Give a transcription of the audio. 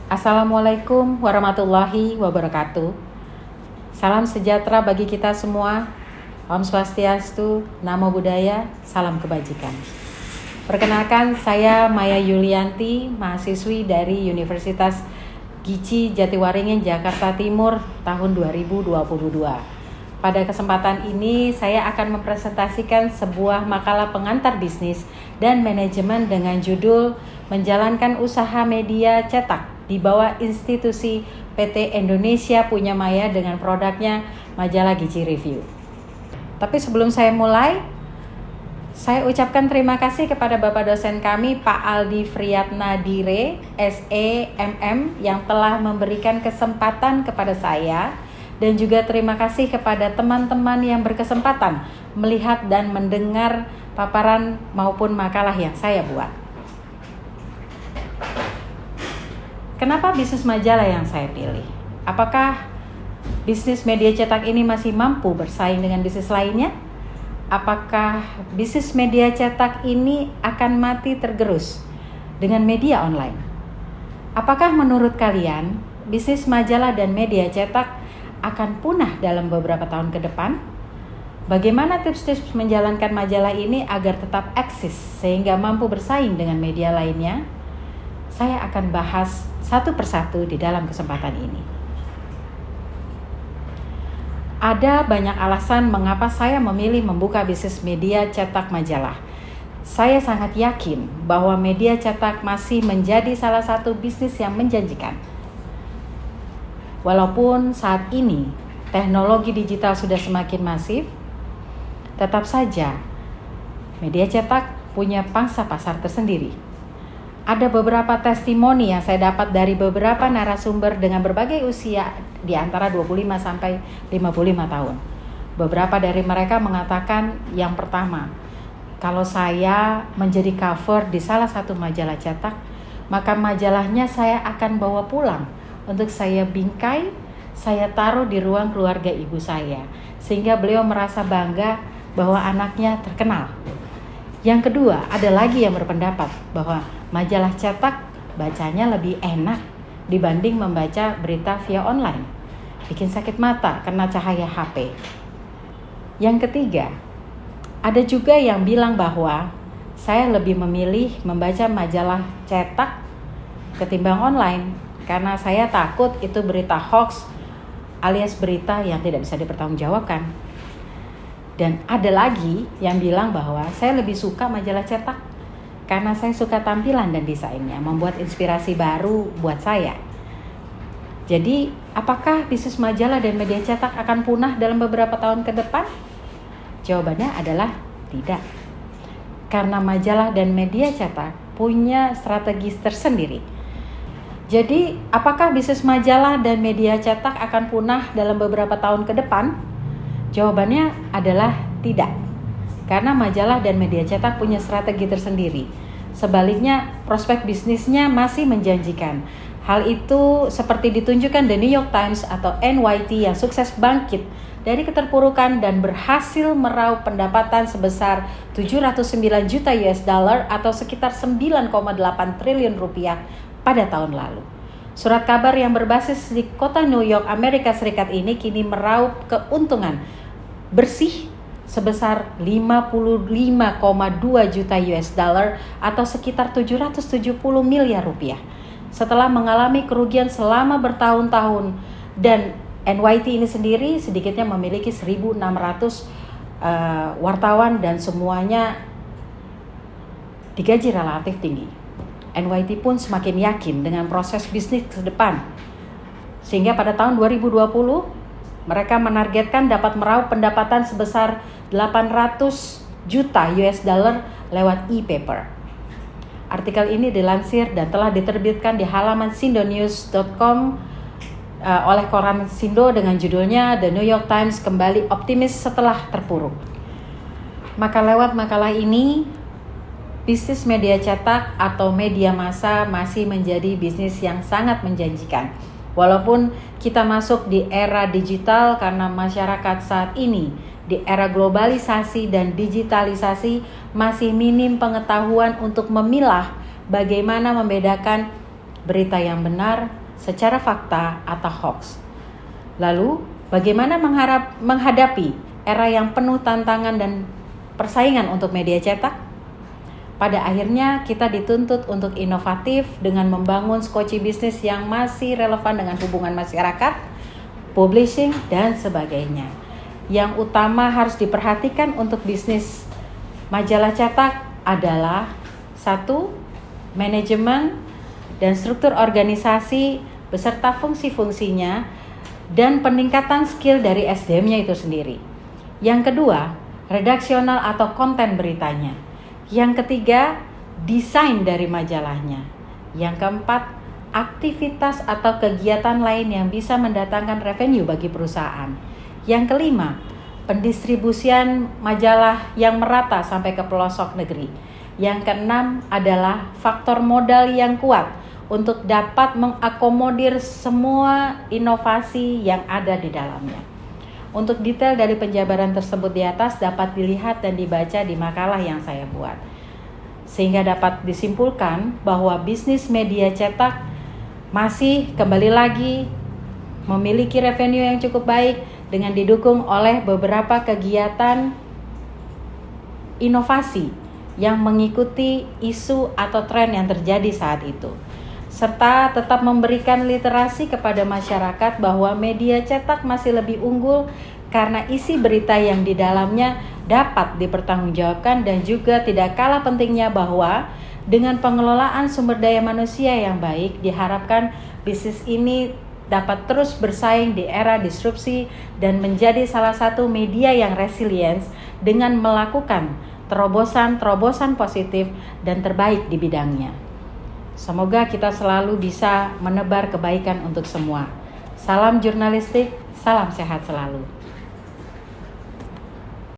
Assalamualaikum warahmatullahi wabarakatuh. Salam sejahtera bagi kita semua. Om Swastiastu, Namo Buddhaya, salam kebajikan. Perkenalkan, saya Maya Yulianti, mahasiswi dari Universitas Gici Jatiwaringin, Jakarta Timur tahun 2022. Pada kesempatan ini, saya akan mempresentasikan sebuah makalah pengantar bisnis dan manajemen dengan judul Menjalankan Usaha Media Cetak di bawah institusi PT Indonesia Punya Maya dengan produknya Majalah Gici Review. Tapi sebelum saya mulai, saya ucapkan terima kasih kepada Bapak dosen kami, Pak Aldi Friyatna Dire, SEMM, yang telah memberikan kesempatan kepada saya, dan juga terima kasih kepada teman-teman yang berkesempatan melihat dan mendengar paparan maupun makalah yang saya buat. Kenapa bisnis majalah yang saya pilih? Apakah bisnis media cetak ini masih mampu bersaing dengan bisnis lainnya? Apakah bisnis media cetak ini akan mati tergerus dengan media online? Apakah menurut kalian bisnis majalah dan media cetak akan punah dalam beberapa tahun ke depan? Bagaimana tips-tips menjalankan majalah ini agar tetap eksis sehingga mampu bersaing dengan media lainnya? Saya akan bahas satu persatu di dalam kesempatan ini. Ada banyak alasan mengapa saya memilih membuka bisnis media cetak majalah. Saya sangat yakin bahwa media cetak masih menjadi salah satu bisnis yang menjanjikan. Walaupun saat ini teknologi digital sudah semakin masif, tetap saja media cetak punya pangsa pasar tersendiri. Ada beberapa testimoni yang saya dapat dari beberapa narasumber dengan berbagai usia di antara 25 sampai 55 tahun. Beberapa dari mereka mengatakan yang pertama, kalau saya menjadi cover di salah satu majalah cetak, maka majalahnya saya akan bawa pulang untuk saya bingkai, saya taruh di ruang keluarga ibu saya, sehingga beliau merasa bangga bahwa anaknya terkenal. Yang kedua, ada lagi yang berpendapat bahwa majalah cetak bacanya lebih enak dibanding membaca berita via online. Bikin sakit mata karena cahaya HP. Yang ketiga, ada juga yang bilang bahwa saya lebih memilih membaca majalah cetak ketimbang online karena saya takut itu berita hoax alias berita yang tidak bisa dipertanggungjawabkan. Dan ada lagi yang bilang bahwa saya lebih suka majalah cetak karena saya suka tampilan dan desainnya, membuat inspirasi baru buat saya. Jadi, apakah bisnis majalah dan media cetak akan punah dalam beberapa tahun ke depan? Jawabannya adalah tidak. Karena majalah dan media cetak punya strategi tersendiri. Jadi, apakah bisnis majalah dan media cetak akan punah dalam beberapa tahun ke depan? Jawabannya adalah tidak. Karena majalah dan media cetak punya strategi tersendiri. Sebaliknya, prospek bisnisnya masih menjanjikan. Hal itu seperti ditunjukkan The New York Times atau NYT yang sukses bangkit dari keterpurukan dan berhasil meraup pendapatan sebesar 709 juta US dollar atau sekitar 9,8 triliun rupiah pada tahun lalu. Surat kabar yang berbasis di kota New York, Amerika Serikat ini kini meraup keuntungan bersih sebesar 55,2 juta US dollar atau sekitar 770 miliar rupiah setelah mengalami kerugian selama bertahun-tahun. Dan NYT ini sendiri sedikitnya memiliki 1.600 wartawan dan semuanya digaji relatif tinggi. NYT pun semakin yakin dengan proses bisnis ke depan sehingga pada tahun 2020 mereka menargetkan dapat meraup pendapatan sebesar 800 juta US dollar lewat e-paper. Artikel ini dilansir dan telah diterbitkan di halaman sindonews.com oleh koran Sindo dengan judulnya The New York Times kembali optimis setelah terpuruk. Maka lewat makalah ini, bisnis media cetak atau media massa masih menjadi bisnis yang sangat menjanjikan. Walaupun kita masuk di era digital karena masyarakat saat ini di era globalisasi dan digitalisasi masih minim pengetahuan untuk memilah bagaimana membedakan berita yang benar secara fakta atau hoax. Lalu, bagaimana menghadapi era yang penuh tantangan dan persaingan untuk media cetak? Pada akhirnya kita dituntut untuk inovatif dengan membangun skoci bisnis yang masih relevan dengan hubungan masyarakat, publishing, dan sebagainya. Yang utama harus diperhatikan untuk bisnis majalah cetak adalah 1. Manajemen dan struktur organisasi beserta fungsi-fungsinya dan peningkatan skill dari SDM-nya itu sendiri. Yang kedua, redaksional atau konten beritanya. Yang ketiga, desain dari majalahnya. Yang keempat, aktivitas atau kegiatan lain yang bisa mendatangkan revenue bagi perusahaan. Yang kelima, pendistribusian majalah yang merata sampai ke pelosok negeri. Yang keenam adalah faktor modal yang kuat untuk dapat mengakomodir semua inovasi yang ada di dalamnya. Untuk detail dari penjabaran tersebut di atas dapat dilihat dan dibaca di makalah yang saya buat. Sehingga dapat disimpulkan bahwa bisnis media cetak masih kembali lagi memiliki revenue yang cukup baik dengan didukung oleh beberapa kegiatan inovasi yang mengikuti isu atau tren yang terjadi saat itu. Serta tetap memberikan literasi kepada masyarakat bahwa media cetak masih lebih unggul karena isi berita yang di dalamnya dapat dipertanggungjawabkan, dan juga tidak kalah pentingnya bahwa dengan pengelolaan sumber daya manusia yang baik diharapkan bisnis ini dapat terus bersaing di era disrupsi dan menjadi salah satu media yang resilient dengan melakukan terobosan-terobosan positif dan terbaik di bidangnya. Semoga kita selalu bisa menebar kebaikan untuk semua. Salam jurnalistik, salam sehat selalu.